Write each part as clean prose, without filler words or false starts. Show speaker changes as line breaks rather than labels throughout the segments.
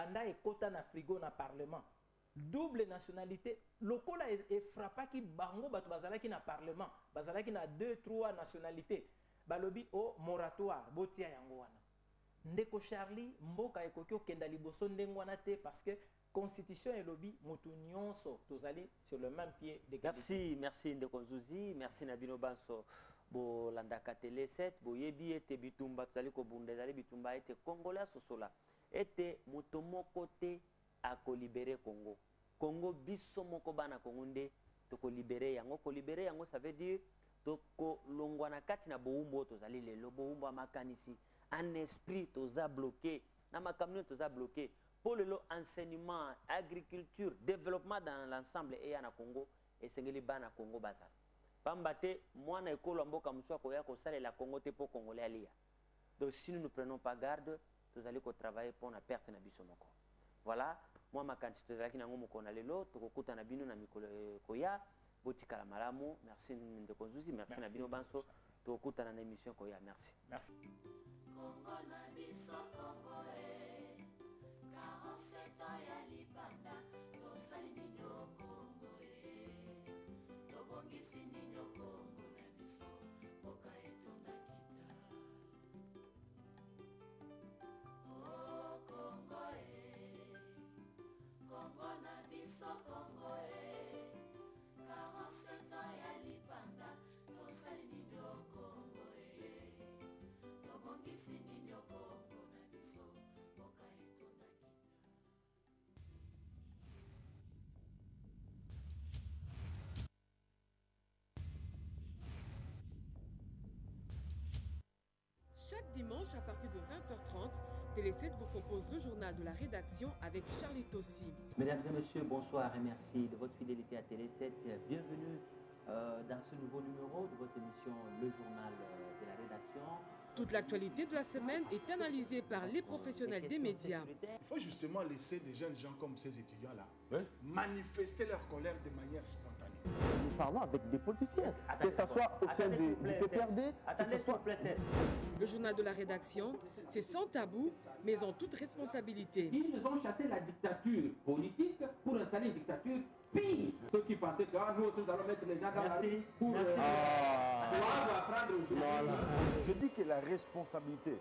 banda et kota na frigo na parlement. Double nationalité. Lokola et frappa qui bango bato bazala qui na parlement. Bazala qui na 2-3 nationalités. Balobi o moratoire. Botia yango wana. Ndeko Charlie mboka ekokyo kenda liboso ndengwana te parce que constitution et lobby motu nyonso tozali sur le même pied d'égalité.
Merci Ndeko Zuzi, merci Nabino Banso. Bo landaka télé 7 bo yebi ete bitumba tozali ko bunda zali bitumba ete congolais sosola ete moto moko te ako libérer Congo. Congo biso moko bana Congo nde to ko libérer yango, ko libérer yango ça veut dire to ko longwana kati na boumbo tozali lelo boumbo amakanisi un esprit toza bloqué na makamno toza bloqué pour le enseignement, agriculture, développement dans l'ensemble et na Congo et sengeli bana Congo bazar. Pambate, moi, na école mboka muswa koya ko sale la Congo te po congolais alia. Donc si nous ne prenons pas garde, nous allons travailler pour la perte na biso moko. Voilà, moi ma quantité de na ngomo kona lelo, to kokuta na bino na mikolo koya, botika la malamu, merci de konzuzi, merci na bino banso, to kokuta na émission koya, merci.
Merci.
Congo na biso Congo 47 ans ya libanda, to sali ninyo Congo Bongisi ninyo Congo na biso boka etonda kita. Oh Congo Congo na biso Congo 47 ans ya libanda tosali ninyo Congo Bongisi ninyo Congo na biso boka etonda kita.
Chaque dimanche à partir de 20h30, Télé 7 vous propose le journal de la rédaction avec Charlie Tossi.
Mesdames et messieurs, bonsoir et merci de votre fidélité à Télé 7. Bienvenue dans ce nouveau numéro de votre émission Le Journal de la rédaction.
Toute l'actualité de la semaine est analysée par les professionnels des médias.
Il faut justement laisser des jeunes gens comme ces étudiants-là manifester leur colère de manière spontanée.
Nous parlons avec des politiciens, que ce soit au sein du PPRD, que ce soit...
Le journal de la rédaction, c'est sans tabou, mais en toute responsabilité.
Ils ont chassé la dictature politique pour installer une dictature pire. Ceux qui pensaient que nous aussi, nous allons mettre les gens dans la rue pour apprendre aujourd'hui.
Je dis que la responsabilité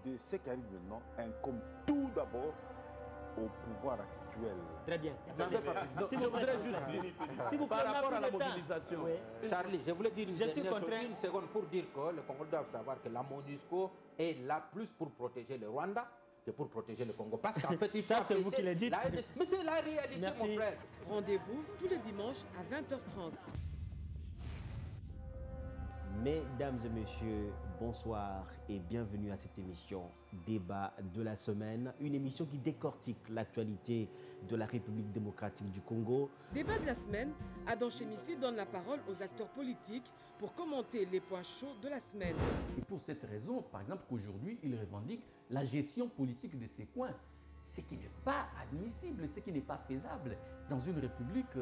de ce qui arrive maintenant incombe tout d'abord au pouvoir actuel.
Très bien. Si je voudrais juste si vous par rapport à la mobilisation.
Oui. Charlie, je voulais dire une seconde pour dire que le Congo doit savoir que la MONUSCO est là plus pour protéger le Rwanda que pour protéger le Congo. Parce qu'en fait,
ça c'est vous qui le dites.
Mais c'est la réalité, mon frère.
Rendez-vous tous les dimanches à 20h30.
Mesdames et messieurs, bonsoir et bienvenue à cette émission Débat de la semaine, une émission qui décortique l'actualité de la République démocratique du Congo.
Débat de la semaine, Adam Chemissi donne la parole aux acteurs politiques pour commenter les points chauds de la semaine.
C'est pour cette raison, par exemple, qu'aujourd'hui, il revendique la gestion politique de ces coins. Ce qui n'est pas admissible, ce qui n'est pas faisable dans une république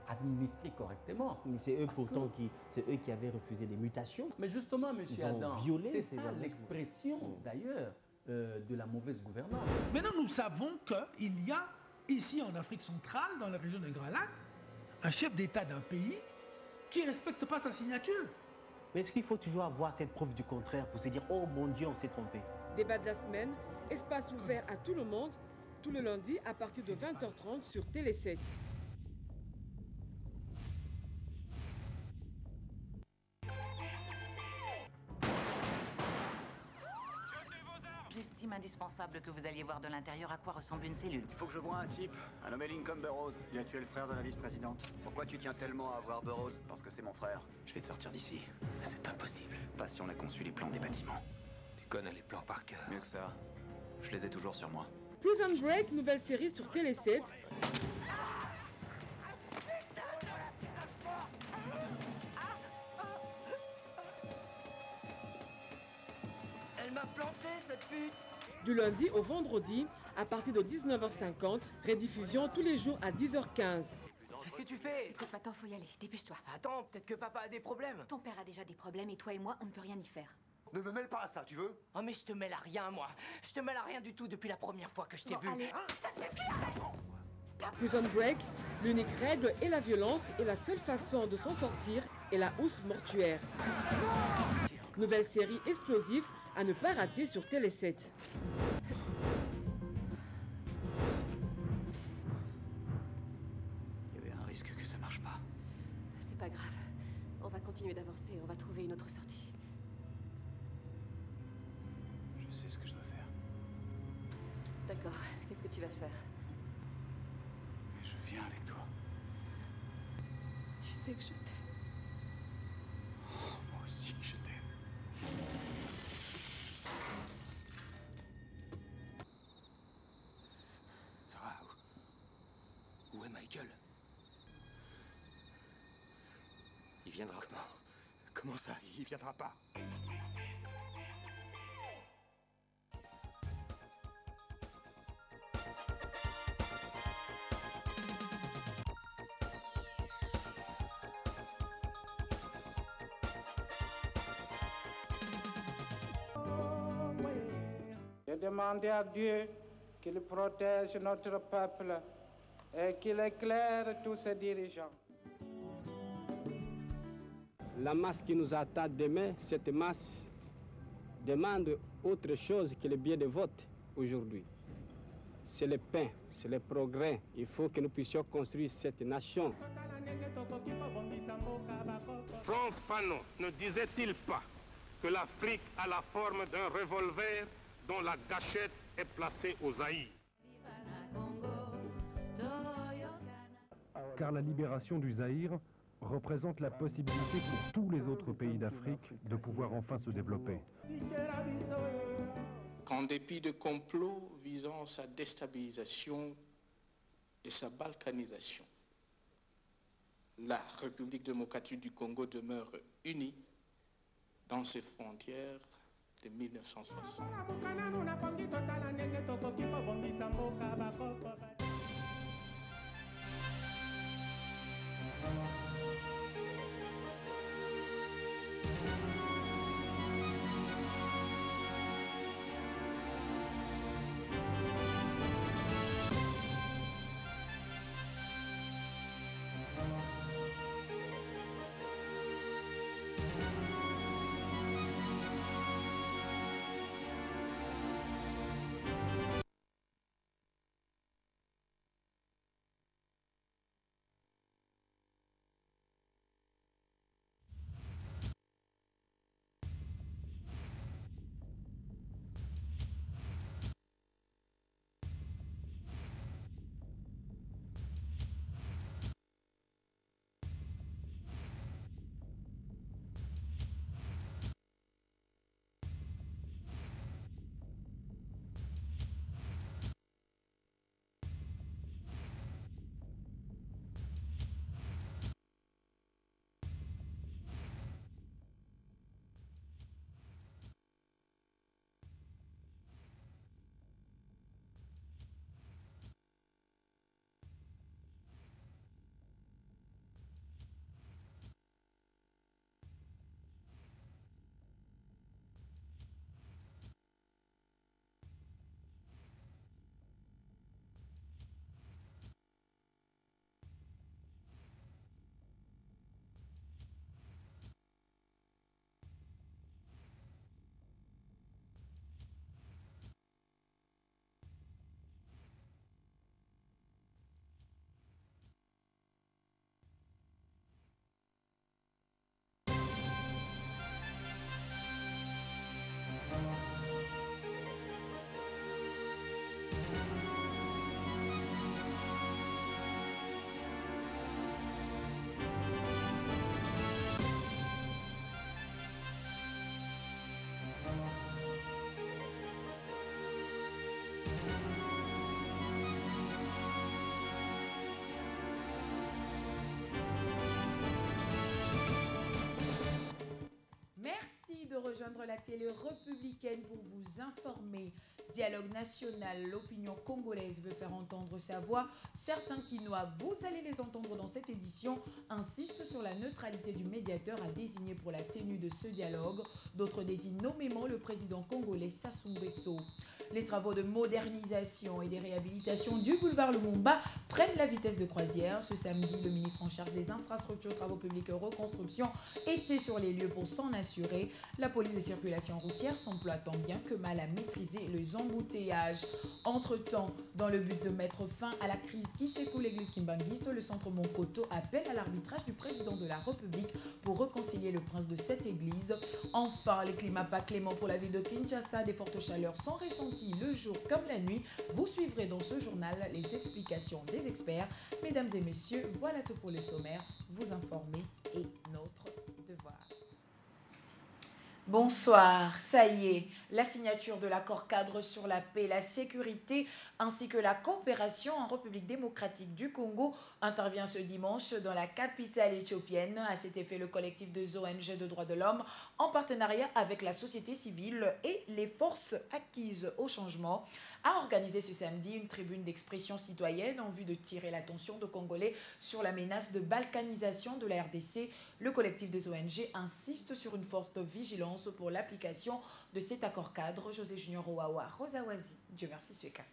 administrée correctement.
C'est eux pourtant qui avaient refusé des mutations.
Mais justement, M. Adam,
c'est
ça l'expression d'ailleurs de la mauvaise gouvernance.
Maintenant, nous savons qu'il y a ici en Afrique centrale, dans la région des Grands Lacs, un chef d'État d'un pays qui ne respecte pas sa signature.
Mais est-ce qu'il faut toujours avoir cette preuve du contraire pour se dire « Oh mon Dieu, on s'est trompé ».
Débat de la semaine, espace ouvert à tout le monde, tout le lundi à partir de 20h30 sur Télé 7.
J'estime indispensable que vous alliez voir de l'intérieur à quoi ressemble une cellule.
Il faut que je voie un type, un nommé Lincoln Burroughs. Il a tué le frère de la vice-présidente. Pourquoi tu tiens tellement à voir Burroughs? Parce que c'est mon frère. Je vais te sortir d'ici. C'est impossible. Pas si on a conçu les plans des bâtiments. Tu connais les plans par cœur. Mieux que ça. Je les ai toujours sur moi.
Prison Break, nouvelle série sur Télé 7.
Elle m'a planté cette pute.
Du lundi au vendredi, à partir de 19h50, rediffusion tous les jours à 10h15.
Qu'est-ce que tu fais?
Écoute, maintenant, faut y aller. Dépêche-toi.
Attends, peut-être que papa a des problèmes.
Ton père a déjà des problèmes et toi et moi, on ne peut rien y faire.
Ne me mêle pas à ça, tu veux?
Oh mais je te mêle à rien, moi. Je te mêle à rien du tout depuis la première fois que je t'ai vu.
allez.
Ça suffit, arrête.
Prison Break, l'unique règle est la violence et la seule façon de s'en sortir est la housse mortuaire. Nouvelle série explosive à ne pas rater sur Télé 7.
Il y avait un risque que ça marche pas.
C'est pas grave. On va continuer d'avancer, on va trouver une autre sortie.
Je sais ce que je dois faire.
D'accord, qu'est-ce que tu vas faire?
Mais je viens avec toi.
Tu sais que je t'aime.
Oh, moi aussi, je t'aime. Sarah, où est Michael?
Il viendra. Comment ça? Il viendra pas.
J'ai demandé à Dieu qu'il protège notre peuple et qu'il éclaire tous ses dirigeants.
La masse qui nous attend demain, cette masse demande autre chose que le bien de vote aujourd'hui. C'est le pain, c'est le progrès. Il faut que nous puissions construire cette nation.
Frantz Fanon ne disait-il pas que l'Afrique a la forme d'un revolver dont la gâchette est placée au Zaïre?
Car la libération du Zaïre représente la possibilité pour tous les autres pays d'Afrique de pouvoir enfin se développer.
Qu'en dépit de complots visant sa déstabilisation et sa balkanisation, la République démocratique du Congo demeure unie dans ses frontières de 1960.
Merci de rejoindre la télé républicaine pour vous informer dialogue national, l'opinion congolaise veut faire entendre sa voix. Certains Kinois, vous allez les entendre dans cette édition, insistent sur la neutralité du médiateur à désigner pour la tenue de ce dialogue. D'autres désignent nommément le président congolais Sassou Nguesso. Les travaux de modernisation et des réhabilitations du boulevard Lumumba prennent la vitesse de croisière. Ce samedi, le ministre en charge des infrastructures, travaux publics et reconstruction était sur les lieux pour s'en assurer. La police de circulation routière s'emploie tant bien que mal à maîtriser les embouteillages. Entre-temps, dans le but de mettre fin à la crise qui secoue l'église kimbangiste, le centre Monkoto appelle à l'arbitrage du président de la République pour réconcilier le prince de cette église. Enfin, les climats pas cléments pour la ville de Kinshasa, des fortes chaleurs sont ressenties le jour comme la nuit. Vous suivrez dans ce journal les explications des experts. Mesdames et messieurs, voilà tout pour le sommaire. Vous informer est notre devoir. Bonsoir, ça y est, la signature de l'accord cadre sur la paix, la sécurité ainsi que la coopération en République démocratique du Congo intervient ce dimanche dans la capitale éthiopienne. À cet effet, le collectif des ONG de droits de l'homme, en partenariat avec la société civile et les forces acquises au changement, a organisé ce samedi une tribune d'expression citoyenne en vue de tirer l'attention des Congolais sur la menace de balkanisation de la RDC. Le collectif des ONG insiste sur une forte vigilance pour l'application de cet accord cadre. José Junior Ouawa, Rosawazi, Dieu merci Sueka.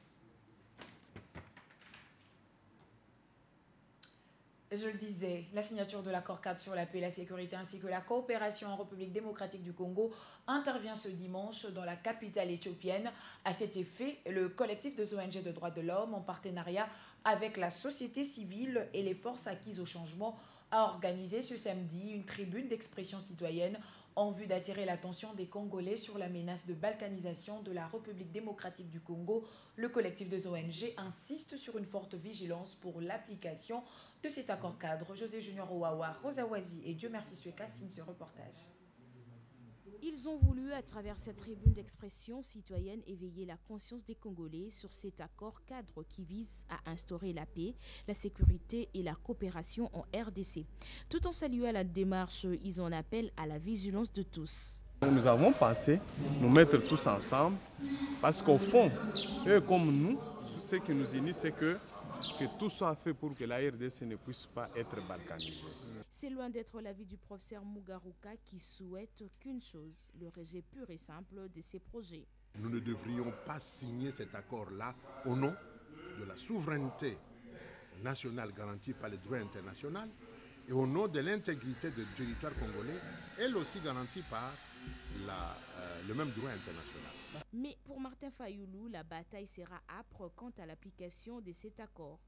Je le disais, la signature de l'accord cadre sur la paix, la sécurité ainsi que la coopération en République démocratique du Congo intervient ce dimanche dans la capitale éthiopienne. À cet effet, le collectif des ONG de droits de l'homme, en partenariat avec la société civile et les forces acquises au changement, a organisé ce samedi une tribune d'expression citoyenne en vue d'attirer l'attention des Congolais sur la menace de balkanisation de la République démocratique du Congo. Le collectif des ONG insiste sur une forte vigilance pour l'application de cet accord cadre. José Junior Ouawa, Rosawazi et Dieu merci Sueka signent ce reportage.
Ils ont voulu, à travers cette tribune d'expression citoyenne, éveiller la conscience des Congolais sur cet accord cadre qui vise à instaurer la paix, la sécurité et la coopération en RDC. Tout en saluant la démarche, ils en appellent à la vigilance de tous.
Nous avons pensé nous mettre tous ensemble parce qu'au fond, eux comme nous, ce qui nous unit, c'est que tout soit fait pour que la RDC ne puisse pas être balkanisée.
C'est loin d'être l'avis du professeur Mugaruka qui souhaite qu'une chose, le rejet pur et simple de ces projets.
Nous ne devrions pas signer cet accord-là au nom de la souveraineté nationale garantie par le droit international et au nom de l'intégrité du territoire congolais, elle aussi garantie par le même droit international.
Mais pour Martin Fayoulou, la bataille sera âpre quant à l'application de cet accord.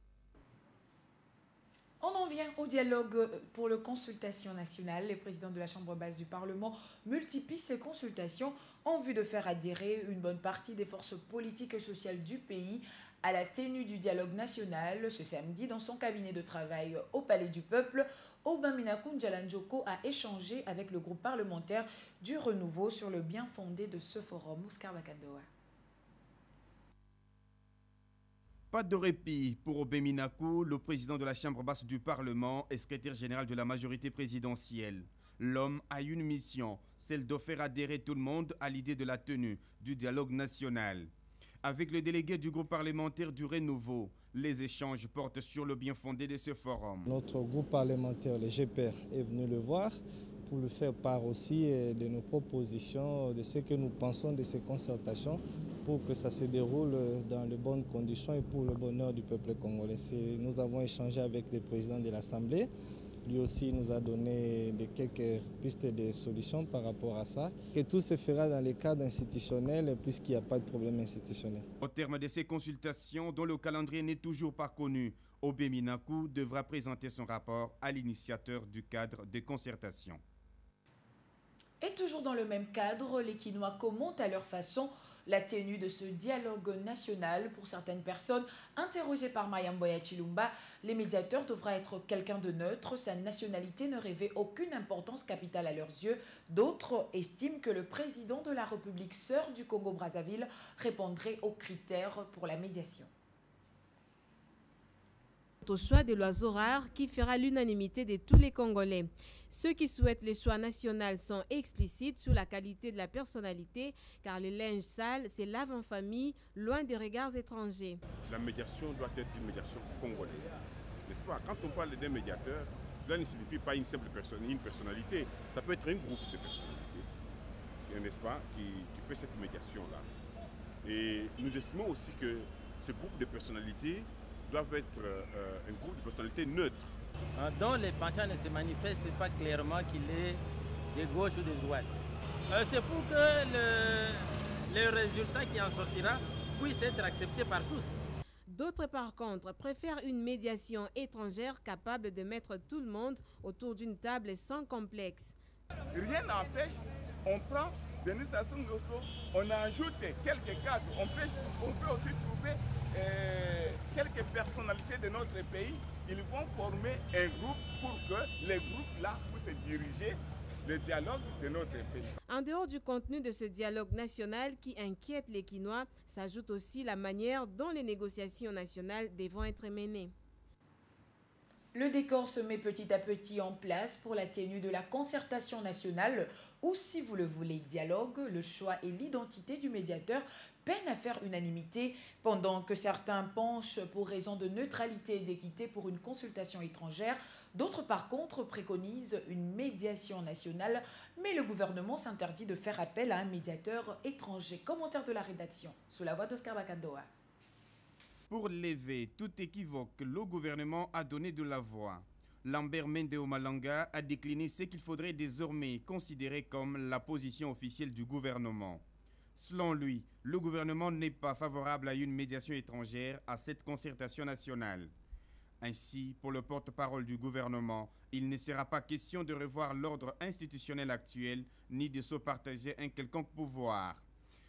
On en vient au dialogue pour la consultation nationale. Les présidents de la Chambre basse du Parlement multiplient ces consultations en vue de faire adhérer une bonne partie des forces politiques et sociales du pays à la tenue du dialogue national. Ce samedi, dans son cabinet de travail au Palais du Peuple, Aubin Minakou Ndjalanjoko a échangé avec le groupe parlementaire du Renouveau sur le bien fondé de ce forum. Oscar Bakandoa.
Pas de répit pour Aubin Minakou, le président de la Chambre basse du Parlement et secrétaire général de la majorité présidentielle. L'homme a une mission, celle de faire adhérer tout le monde à l'idée de la tenue du dialogue national. Avec le délégué du groupe parlementaire du Renouveau, les échanges portent sur le bien fondé de ce forum.
Notre groupe parlementaire, le GPR, est venu le voir pour lui faire part aussi de nos propositions, de ce que nous pensons de ces concertations pour que ça se déroule dans de bonnes conditions et pour le bonheur du peuple congolais. Nous avons échangé avec le président de l'Assemblée. Lui aussi nous a donné quelques pistes de solutions par rapport à ça. Que tout se fera dans le cadre institutionnel puisqu'il n'y a pas de problème institutionnel.
Au terme de ces consultations, dont le calendrier n'est toujours pas connu, Aubin Minakou devra présenter son rapport à l'initiateur du cadre de concertation.
Et toujours dans le même cadre, les Kinois commentent à leur façon la tenue de ce dialogue national. Pour certaines personnes interrogées par Mayamboya Chilumba, les médiateurs devraient être quelqu'un de neutre. Sa nationalité ne revêt aucune importance capitale à leurs yeux. D'autres estiment que le président de la République sœur du Congo-Brazzaville répondrait aux critères pour la médiation.
Au choix de l'oiseau rare qui fera l'unanimité de tous les Congolais. Ceux qui souhaitent les choix nationaux sont explicites sur la qualité de la personnalité, car le linge sale se lave en famille, loin des regards étrangers.
La médiation doit être une médiation congolaise, n'est-ce pas? Quand on parle d'un médiateur, cela ne signifie pas une simple personne, une personnalité. Ça peut être un groupe de personnalités, n'est-ce pas, qui fait cette médiation-là. Et nous estimons aussi que ce groupe de personnalités doivent être un groupe de personnalités neutres.
Dont les penchants ne se manifestent pas clairement qu'il est de gauche ou de droite. C'est pour que le résultat qui en sortira puisse être accepté par tous.
D'autres, par contre, préfèrent une médiation étrangère capable de mettre tout le monde autour d'une table sans complexe.
Rien n'empêche, on prend Denis Sassou Nguesso, on ajoute quelques cadres, on peut aussi trouver quelques personnalités de notre pays. Ils vont former un groupe pour que les groupes-là puissent diriger le dialogue de notre pays.
En dehors du contenu de ce dialogue national qui inquiète les Kinois, s'ajoute aussi la manière dont les négociations nationales devront être menées.
Le décor se met petit à petit en place pour la tenue de la concertation nationale ou, si vous le voulez, dialogue, le choix et l'identité du médiateur peinent à faire unanimité, pendant que certains penchent pour raison de neutralité et d'équité pour une consultation étrangère. D'autres, par contre, préconisent une médiation nationale, mais le gouvernement s'interdit de faire appel à un médiateur étranger. Commentaire de la rédaction, sous la voix d'Oscar Bakandoa.
Pour lever tout équivoque, le gouvernement a donné de la voix. Lambert Mende Omalanga a décliné ce qu'il faudrait désormais considérer comme la position officielle du gouvernement. Selon lui, le gouvernement n'est pas favorable à une médiation étrangère à cette concertation nationale. Ainsi, pour le porte-parole du gouvernement, il ne sera pas question de revoir l'ordre institutionnel actuel ni de se partager un quelconque pouvoir.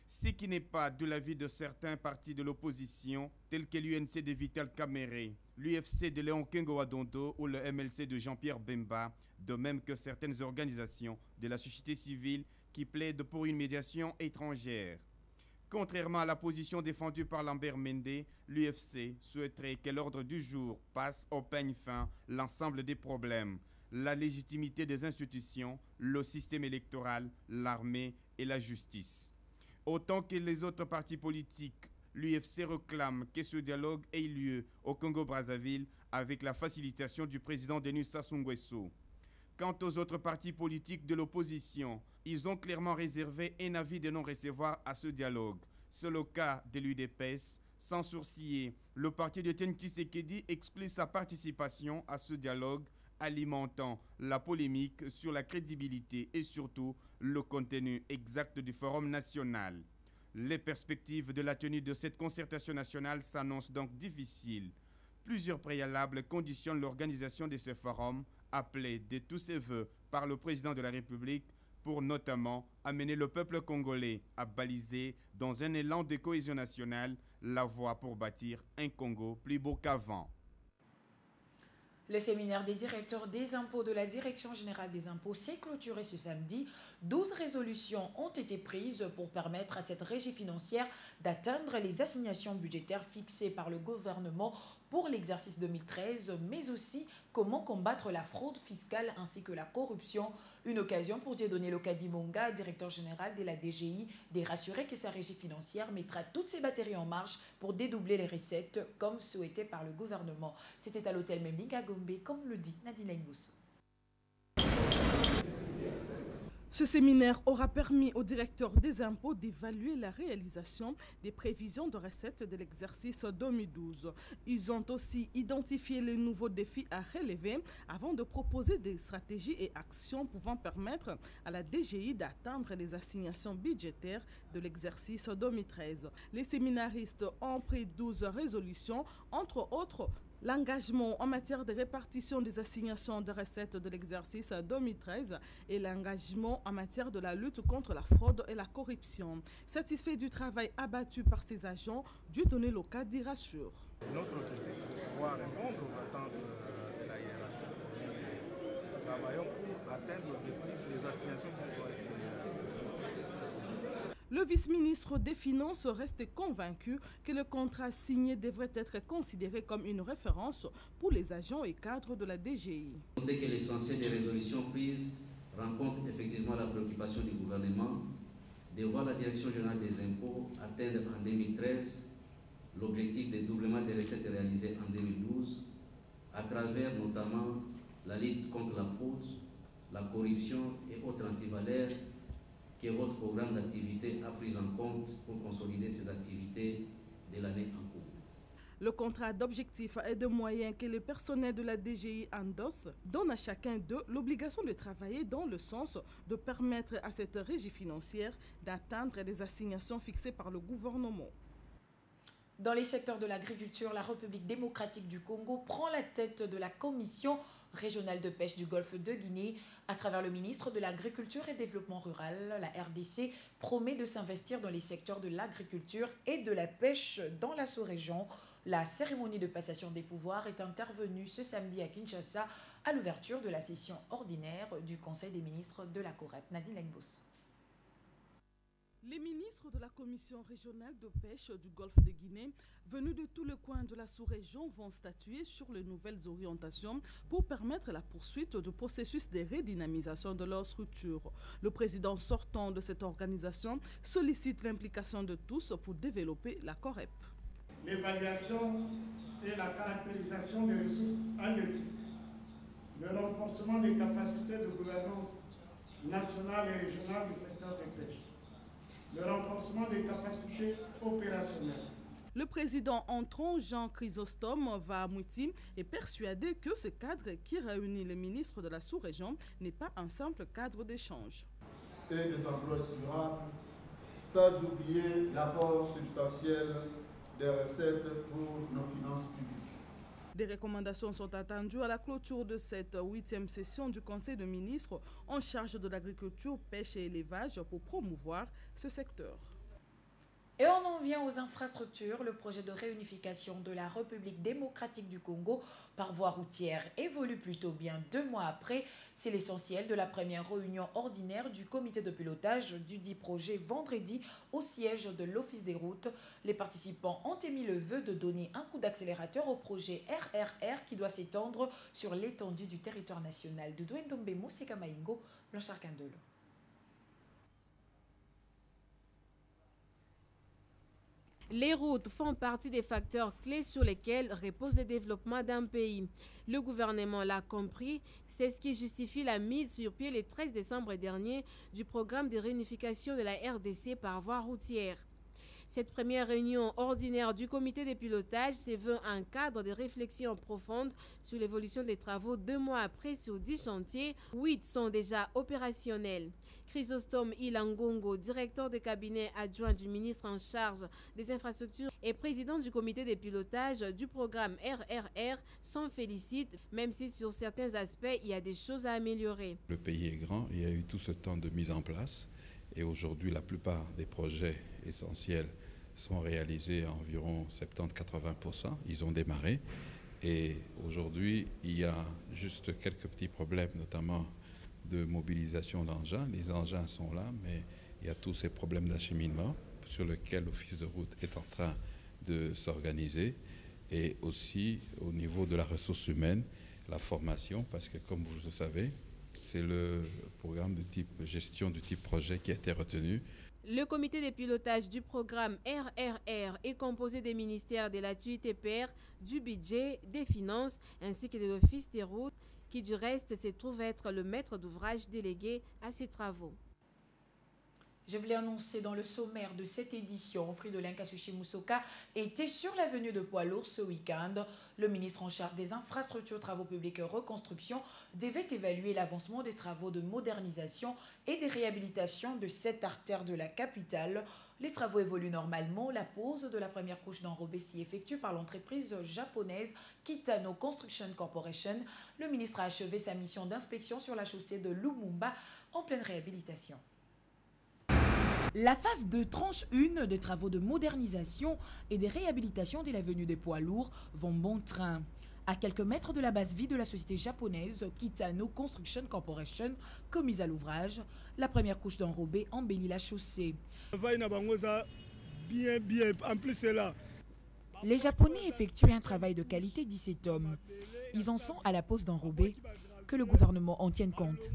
Ce qui n'est pas de l'avis de certains partis de l'opposition, tels que l'UNC de Vital Kamerhe, l'UFC de Léon Kengo Adondo ou le MLC de Jean-Pierre Bemba, de même que certaines organisations de la société civile qui plaident pour une médiation étrangère. Contrairement à la position défendue par Lambert Mende, l'UFC souhaiterait que l'ordre du jour passe au peigne fin l'ensemble des problèmes, la légitimité des institutions, le système électoral, l'armée et la justice. Autant que les autres partis politiques, l'UFC réclame que ce dialogue ait lieu au Congo-Brazzaville avec la facilitation du président Denis Sassou Nguesso. Quant aux autres partis politiques de l'opposition, ils ont clairement réservé un avis de non-recevoir à ce dialogue. C'est le cas de l'UDPS. Sans sourciller, le parti de Etienne Tshisekedi exclut sa participation à ce dialogue, alimentant la polémique sur la crédibilité et surtout le contenu exact du Forum national. Les perspectives de la tenue de cette concertation nationale s'annoncent donc difficiles. Plusieurs préalables conditionnent l'organisation de ce forum, appelé de tous ses voeux par le président de la République, pour notamment amener le peuple congolais à baliser, dans un élan de cohésion nationale, la voie pour bâtir un Congo plus beau qu'avant.
Le séminaire des directeurs des impôts de la Direction générale des impôts s'est clôturé ce samedi. 12 résolutions ont été prises pour permettre à cette régie financière d'atteindre les assignations budgétaires fixées par le gouvernement pour l'exercice 2013, mais aussi comment combattre la fraude fiscale ainsi que la corruption. Une occasion pour Dieudonné Lokadi-Monga, directeur général de la DGI, de rassurer que sa régie financière mettra toutes ses batteries en marche pour dédoubler les recettes comme souhaité par le gouvernement. C'était à l'hôtel Memling à Gombe, comme le dit Nadine Ngoussou.
Ce séminaire aura permis aux directeurs des impôts d'évaluer la réalisation des prévisions de recettes de l'exercice 2012. Ils ont aussi identifié les nouveaux défis à relever avant de proposer des stratégies et actions pouvant permettre à la DGI d'atteindre les assignations budgétaires de l'exercice 2013. Les séminaristes ont pris 12 résolutions, entre autres l'engagement en matière de répartition des assignations de recettes de l'exercice 2013 et l'engagement en matière de la lutte contre la fraude et la corruption. Satisfait du travail abattu par ces agents, Dieudonné Lokadi rassure.
Notre objectif est de pouvoir répondre aux attentes de la hiérarchie. Nous travaillons pour atteindre l'objectif des assignations qui ont été fixées.
Le vice-ministre des Finances reste convaincu que le contrat signé devrait être considéré comme une référence pour les agents et cadres de la DGI.
Notez que l'essentiel des résolutions prises rencontre effectivement la préoccupation du gouvernement de voir la Direction générale des impôts atteindre en 2013 l'objectif de doublement des recettes réalisées en 2012 à travers notamment la lutte contre la fraude, la corruption et autres antivaleurs que votre programme d'activité a pris en compte pour consolider ces activités de l'année en cours.
Le contrat d'objectifs et de moyens que le personnel de la DGI endosse donne à chacun d'eux l'obligation de travailler dans le sens de permettre à cette régie financière d'atteindre les assignations fixées par le gouvernement.
Dans les secteurs de l'agriculture, la République démocratique du Congo prend la tête de la commission régionale de pêche du Golfe de Guinée. À travers le ministre de l'Agriculture et Développement rural, la RDC promet de s'investir dans les secteurs de l'agriculture et de la pêche dans la sous-région. La cérémonie de passation des pouvoirs est intervenue ce samedi à Kinshasa à l'ouverture de la session ordinaire du Conseil des ministres de la COREP. Nadine Lengbos.
Les ministres de la Commission régionale de pêche du Golfe de Guinée, venus de tous les coins de la sous-région, vont statuer sur les nouvelles orientations pour permettre la poursuite du processus de redynamisation de leur structure. Le président sortant de cette organisation sollicite l'implication de tous pour développer la COREP.
L'évaluation et la caractérisation des ressources halieutiques, le renforcement des capacités de gouvernance nationale et régionale du secteur des pêches, le renforcement des capacités opérationnelles.
Le président entrant Jean Chrysostome Vahamouti est persuadé que ce cadre qui réunit les ministres de la sous-région n'est pas un simple cadre d'échange.
Et des emplois durables, sans oublier l'apport substantiel des recettes pour nos finances publiques.
Des recommandations sont attendues à la clôture de cette 8e session du Conseil de ministres en charge de l'agriculture, pêche et élevage pour promouvoir ce secteur.
Et on en vient aux infrastructures. Le projet de réunification de la République démocratique du Congo par voie routière évolue plutôt bien 2 mois après. C'est l'essentiel de la première réunion ordinaire du comité de pilotage du dit projet vendredi au siège de l'Office des routes. Les participants ont émis le vœu de donner un coup d'accélérateur au projet RRR qui doit s'étendre sur l'étendue du territoire national. Doudou Ndombe Mousseka Maïngo, Blanchard Kandolo.
Les routes font partie des facteurs clés sur lesquels repose le développement d'un pays. Le gouvernement l'a compris, c'est ce qui justifie la mise sur pied le 13 décembre dernier du programme de réunification de la RDC par voie routière. Cette première réunion ordinaire du comité de pilotage se veut un cadre de réflexion profonde sur l'évolution des travaux 2 mois après sur 10 chantiers. 8 sont déjà opérationnels. Chrysostome Ilangongo, directeur de cabinet adjoint du ministre en charge des infrastructures et président du comité de pilotage du programme RRR, s'en félicite, même si sur certains aspects, il y a des choses à améliorer.
Le pays est grand, il y a eu tout ce temps de mise en place et aujourd'hui, la plupart des projets essentiels sont réalisés à environ 70-80%. Ils ont démarré et aujourd'hui, il y a juste quelques petits problèmes, notamment de mobilisation d'engins. Les engins sont là, mais il y a tous ces problèmes d'acheminement sur lesquels l'Office de route est en train de s'organiser et aussi au niveau de la ressource humaine, la formation, parce que comme vous le savez, c'est le programme de type gestion du type projet qui a été retenu.
Le comité de pilotage du programme RRR est composé des ministères de la TUITPR, du budget, des finances ainsi que de l'Office des routes qui du reste se trouve être le maître d'ouvrage délégué à ces travaux.
Je voulais annoncer dans le sommaire de cette édition, Fridolin Kasushi Musoka était sur l'avenue de Poids-Lourds ce week-end. Le ministre en charge des infrastructures, travaux publics et reconstruction devait évaluer l'avancement des travaux de modernisation et des réhabilitations de cette artère de la capitale. Les travaux évoluent normalement. La pose de la première couche d'enrobé s'y effectue par l'entreprise japonaise Kitano Construction Corporation. Le ministre a achevé sa mission d'inspection sur la chaussée de Lumumba en pleine réhabilitation. La phase de tranche 1 des travaux de modernisation et des réhabilitations de l'avenue des Poids-Lourds vont bon train. À quelques mètres de la base vie de la société japonaise Kitano Construction Corporation, commise à l'ouvrage, la première couche d'enrobé embellit la chaussée. Les Japonais effectuent un travail de qualité, dit cet homme. Ils en sont à la pose d'enrobé, que le gouvernement en tienne compte.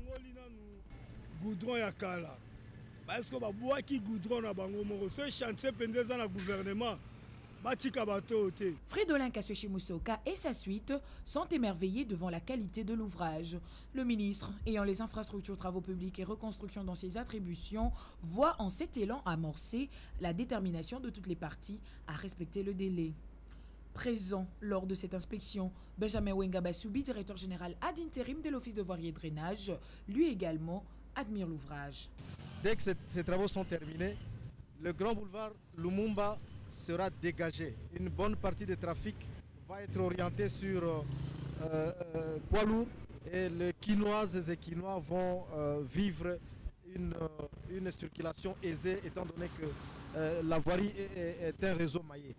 Fridolin Kassushi-Musoka et sa suite sont émerveillés devant la qualité de l'ouvrage. Le ministre, ayant les infrastructures, travaux publics et reconstruction dans ses attributions, voit en cet élan amorcé la détermination de toutes les parties à respecter le délai. Présent lors de cette inspection, Benjamin Wengabasubi, directeur général ad intérim de l'Office de voirie et drainage, lui également admire l'ouvrage.
Dès que ces travaux sont terminés, le grand boulevard Lumumba sera dégagé. Une bonne partie du trafic va être orientée sur poids lourds et les Quinoises et Quinois vont vivre une circulation aisée étant donné que la voirie est un réseau maillé.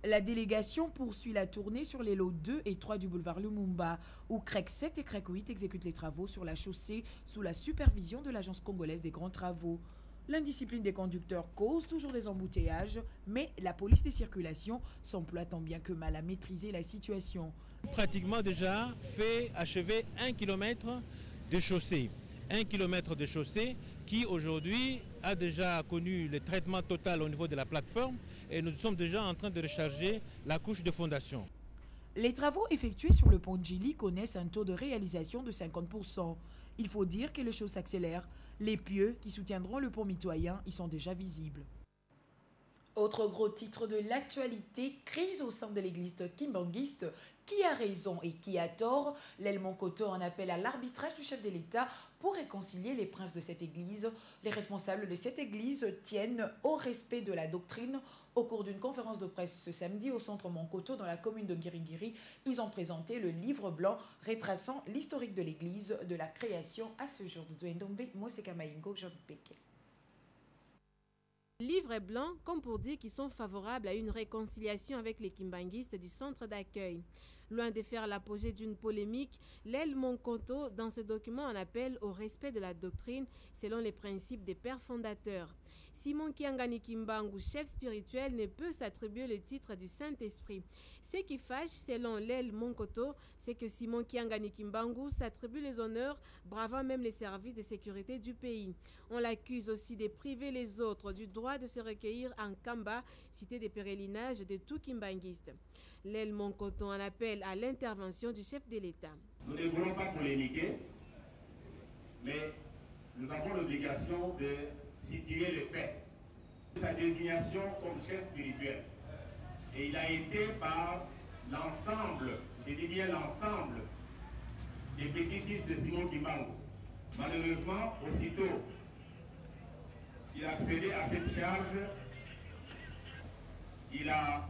La délégation poursuit la tournée sur les lots 2 et 3 du boulevard Lumumba, où CREC 7 et CREC 8 exécutent les travaux sur la chaussée sous la supervision de l'Agence congolaise des grands travaux. L'indiscipline des conducteurs cause toujours des embouteillages, mais la police des circulations s'emploie tant bien que mal à maîtriser la situation.
Pratiquement déjà fait achever 1 km de chaussée. 1 km de chaussée qui aujourd'hui a déjà connu le traitement total au niveau de la plateforme et nous sommes déjà en train de recharger la couche de fondation.
Les travaux effectués sur le pont de Djili connaissent un taux de réalisation de 50%. Il faut dire que les choses s'accélèrent. Les pieux qui soutiendront le pont mitoyen y sont déjà visibles. Autre gros titre de l'actualité, crise au sein de l'église kimbanguiste. Qui a raison et qui a tort? L'aile Monkoto en appelle à l'arbitrage du chef de l'État pour réconcilier les princes de cette église. Les responsables de cette église tiennent au respect de la doctrine. Au cours d'une conférence de presse ce samedi au centre Monkoto dans la commune de Girigiri, ils ont présenté le livre blanc retraçant l'historique de l'église de la création à ce jour de Douendombe, Moseka Maingo, Jean Péké.
Livre blanc, comme pour dire qu'ils sont favorables à une réconciliation avec les kimbanguistes du centre d'accueil. Loin de faire l'apogée d'une polémique, l'aile Monkoto, dans ce document, en appelle au respect de la doctrine selon les principes des pères fondateurs. Simon Kiangani Kimbangu, chef spirituel, ne peut s'attribuer le titre du Saint-Esprit. Ce qui fâche, selon l'aile Monkoto, c'est que Simon Kiangani Kimbangu s'attribue les honneurs, bravant même les services de sécurité du pays. On l'accuse aussi de priver les autres du droit de se recueillir en Kamba, cité des pèlerinages de tout kimbanguiste. L'aile Monkoto en appelle à l'intervention du chef de l'État.
Nous ne voulons pas polémiquer, mais nous avons l'obligation de situer les faits. Sa désignation comme chef spirituel. Et il a été par l'ensemble, je dis bien l'ensemble, des petits-fils de Simon Kimbangu. Malheureusement, aussitôt il a accédé à cette charge, il a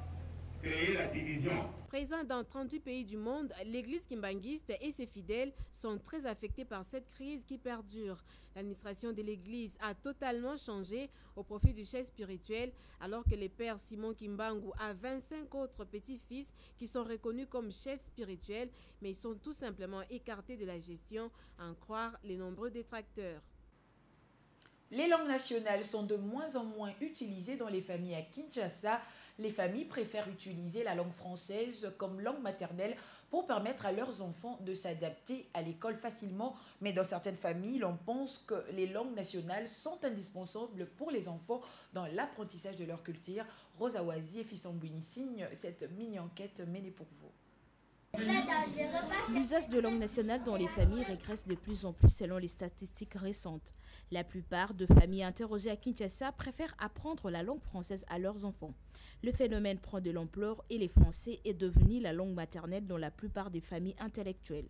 créé la division.
Présent dans 38 pays du monde, l'église kimbanguiste et ses fidèles sont très affectés par cette crise qui perdure. L'administration de l'église a totalement changé au profit du chef spirituel, alors que le père Simon Kimbangu a 25 autres petits-fils qui sont reconnus comme chefs spirituels, mais ils sont tout simplement écartés de la gestion, à en croire les nombreux détracteurs.
Les langues nationales sont de moins en moins utilisées dans les familles à Kinshasa. Les familles préfèrent utiliser la langue française comme langue maternelle pour permettre à leurs enfants de s'adapter à l'école facilement. Mais dans certaines familles, l'on pense que les langues nationales sont indispensables pour les enfants dans l'apprentissage de leur culture. Rosa Wazi et Fiston Bouini signent cette mini-enquête menée pour vous.
L'usage de langue nationale dans les familles régresse de plus en plus selon les statistiques récentes. La plupart de familles interrogées à Kinshasa préfèrent apprendre la langue française à leurs enfants. Le phénomène prend de l'ampleur et le français est devenu la langue maternelle dans la plupart des familles intellectuelles.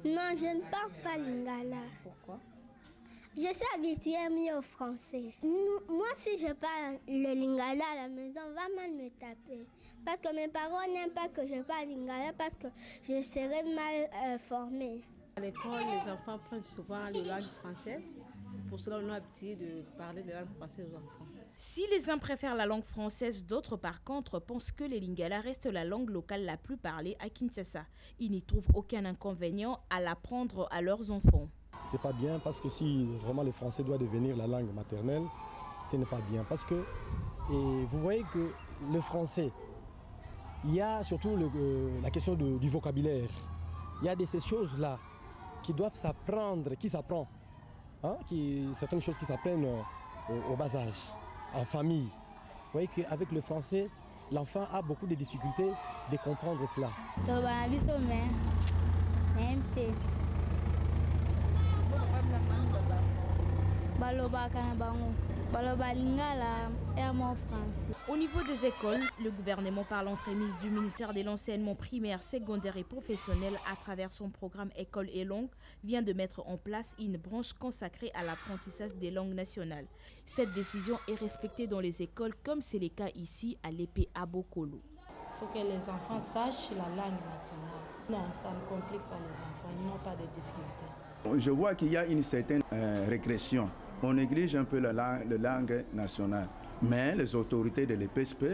Non, je ne parle pas lingala.
Pourquoi?
Je suis habituée mieux au français. Moi, si je parle le lingala à la maison, on va mal me taper. Parce que mes parents n'aiment pas que je parle lingala parce que je serai mal formée.
À l'école, les enfants prennent souvent la langue française. C'est pour cela qu'on a l'habitude de parler de langue française aux enfants.
Si les uns préfèrent la langue française, d'autres par contre pensent que les lingala restent la langue locale la plus parlée à Kinshasa. Ils n'y trouvent aucun inconvénient à l'apprendre à leurs enfants.
C'est pas bien parce que si vraiment le français doit devenir la langue maternelle, ce n'est pas bien. Parce que vous voyez que le français, il y a surtout la question du vocabulaire. Il y a ces choses-là qui doivent s'apprendre, qui s'apprend. Hein, certaines choses qui s'apprennent au bas âge, en famille. Vous voyez qu'avec le français, l'enfant a beaucoup de difficultés de comprendre cela.
Au niveau des écoles, le gouvernement, par l'entremise du ministère de l'enseignement primaire, secondaire et professionnel à travers son programme École et langue, vient de mettre en place une branche consacrée à l'apprentissage des langues nationales. Cette décision est respectée dans les écoles comme c'est le cas ici à l'épée à Bokolo.
Il faut que les enfants sachent la langue nationale. Non, ça ne complique pas les enfants, ils n'ont pas de difficultés.
Je vois qu'il y a une certaine régression. On néglige un peu la langue nationale. Mais les autorités de l'EPSP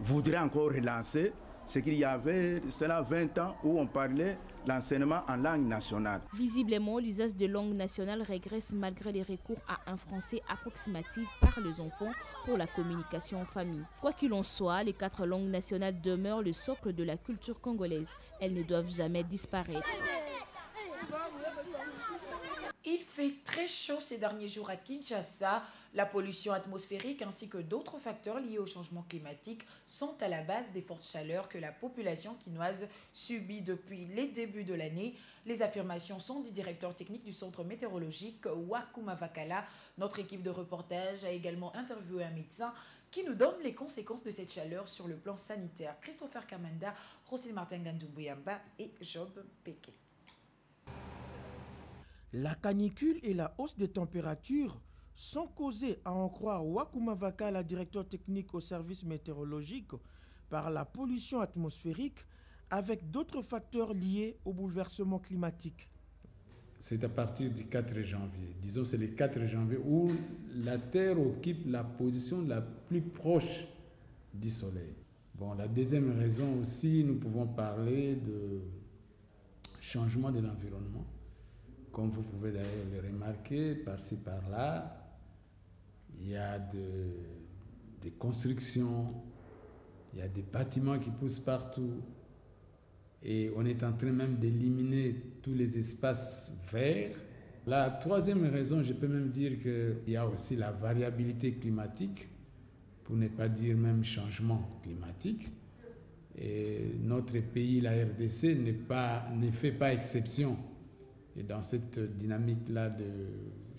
voudraient encore relancer ce qu'il y avait, cela 20 ans, où on parlait l'enseignement en langue nationale.
Visiblement, l'usage de langue nationale régresse malgré les recours à un français approximatif par les enfants pour la communication en famille. Quoi qu'il en soit, les 4 langues nationales demeurent le socle de la culture congolaise. Elles ne doivent jamais disparaître.
Il fait très chaud ces derniers jours à Kinshasa. La pollution atmosphérique ainsi que d'autres facteurs liés au changement climatique sont à la base des fortes chaleurs que la population quinoise subit depuis les débuts de l'année. Les affirmations sont du directeur technique du centre météorologique Wakuma Vakala. Notre équipe de reportage a également interviewé un médecin qui nous donne les conséquences de cette chaleur sur le plan sanitaire. Christopher Kamanda, Roselyne Martin Gandoubouyamba et Job Peke.
La canicule et la hausse des températures sont causées, à en croire Wakuma Vakala, directeur technique au service météorologique, par la pollution atmosphérique avec d'autres facteurs liés au bouleversement climatique.
C'est à partir du 4 janvier, disons c'est le 4 janvier, où la Terre occupe la position la plus proche du Soleil. Bon, la deuxième raison aussi, nous pouvons parler de changement de l'environnement. Comme vous pouvez d'ailleurs le remarquer, par-ci, par-là, il y a des constructions, il y a des bâtiments qui poussent partout. Et on est en train même d'éliminer tous les espaces verts. La troisième raison, je peux même dire qu'il y a aussi la variabilité climatique, pour ne pas dire même changement climatique. Et notre pays, la RDC, ne fait pas exception. Et dans cette dynamique-là de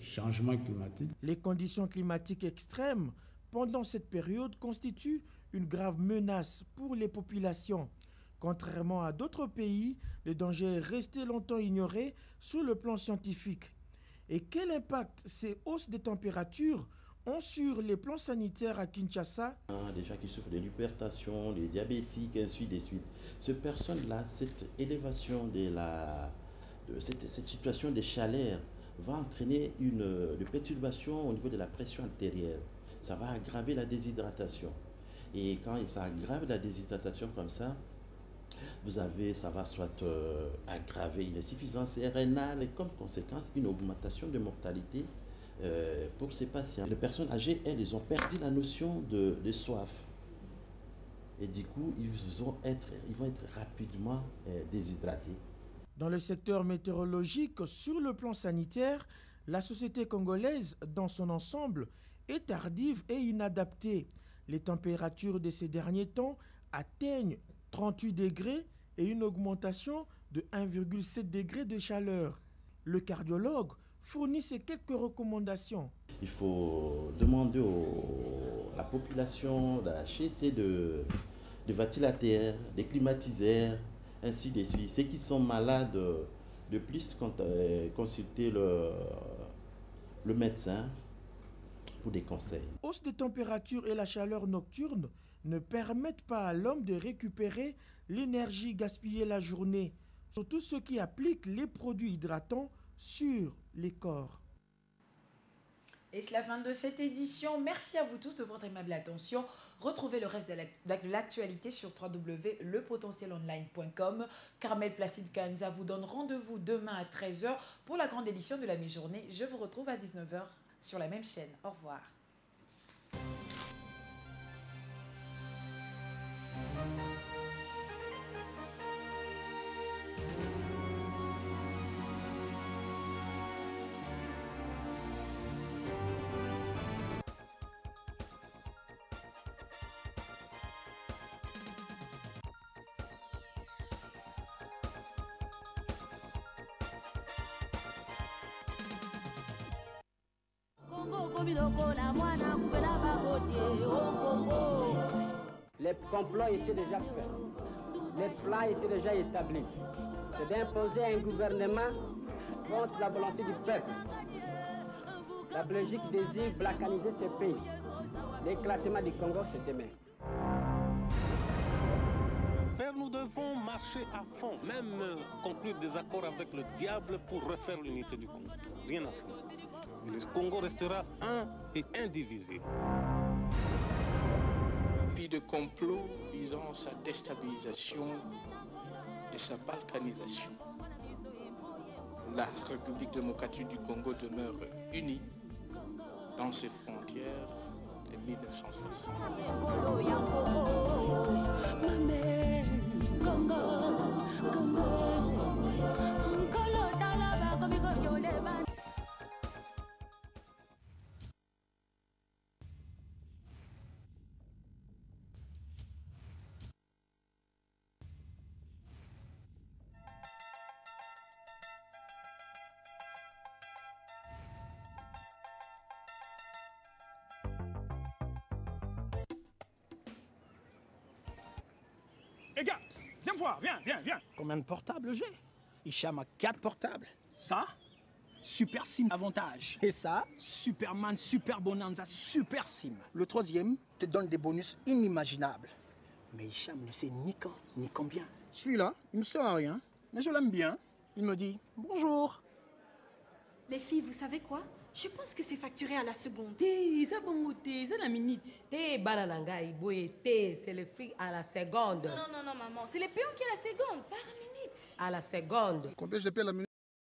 changement climatique.
Les conditions climatiques extrêmes pendant cette période constituent une grave menace pour les populations. Contrairement à d'autres pays, le danger est resté longtemps ignoré sur le plan scientifique. Et quel impact ces hausses de températures ont sur les plans sanitaires à Kinshasa?
Des gens qui souffrent de l'hypertension, des diabétiques, ainsi de suite. Ces personnes-là, cette élévation cette situation de chaleur va entraîner une perturbation au niveau de la pression artérielle. Ça va aggraver la déshydratation. Et quand ça aggrave la déshydratation comme ça, ça va soit aggraver une insuffisance rénale et comme conséquence une augmentation de mortalité pour ces patients. Les personnes âgées, elles ont perdu la notion de soif. Et du coup, ils vont être rapidement déshydratés.
Dans le secteur météorologique, sur le plan sanitaire, la société congolaise, dans son ensemble, est tardive et inadaptée. Les températures de ces derniers temps atteignent 38 degrés et une augmentation de 1,7 degré de chaleur. Le cardiologue fournit ces quelques recommandations.
Il faut demander à la population d'acheter des ventilateurs, des climatiseurs, ainsi de suite. Ceux qui sont malades, de plus consulter le médecin pour des conseils.
Hausse des températures et la chaleur nocturne ne permettent pas à l'homme de récupérer l'énergie gaspillée la journée, surtout ceux qui appliquent les produits hydratants sur les corps.
Et c'est la fin de cette édition. Merci à vous tous de votre aimable attention. Retrouvez le reste de l'actualité sur www.lepotentielonline.com. Carmel Placide Kanza vous donne rendez-vous demain à 13h pour la grande édition de la mi-journée. Je vous retrouve à 19h sur la même chaîne. Au revoir.
Les complots étaient déjà faits, les plans étaient déjà établis. C'est d'imposer un gouvernement contre la volonté du peuple. La Belgique désire balkaniser ce pays. L'éclatement du Congo, c'est demain.
Nous devons marcher à fond, même conclure des accords avec le diable pour refaire l'unité du Congo. Rien à faire. Le Congo restera un et indivisible.
Puis de complot visant sa déstabilisation et sa balkanisation. La République démocratique du Congo demeure unie dans ses frontières de 1960.
Et gars, viens me voir, viens. Combien de portables j'ai? Hicham a 4 portables. Ça, Super SIM avantage. Et ça, Superman, Super Bonanza, Super SIM. Le troisième te donne des bonus inimaginables. Mais Hicham ne sait ni quand, ni combien. Celui-là, il ne sert à rien, mais je l'aime bien. Il me dit bonjour.
Les filles, vous savez quoi? Je pense que c'est facturé à la seconde.
C'est la minute. C'est le prix à la seconde.
Non, maman. C'est les payants qui à la seconde.
À la seconde.
Combien je paie la minute?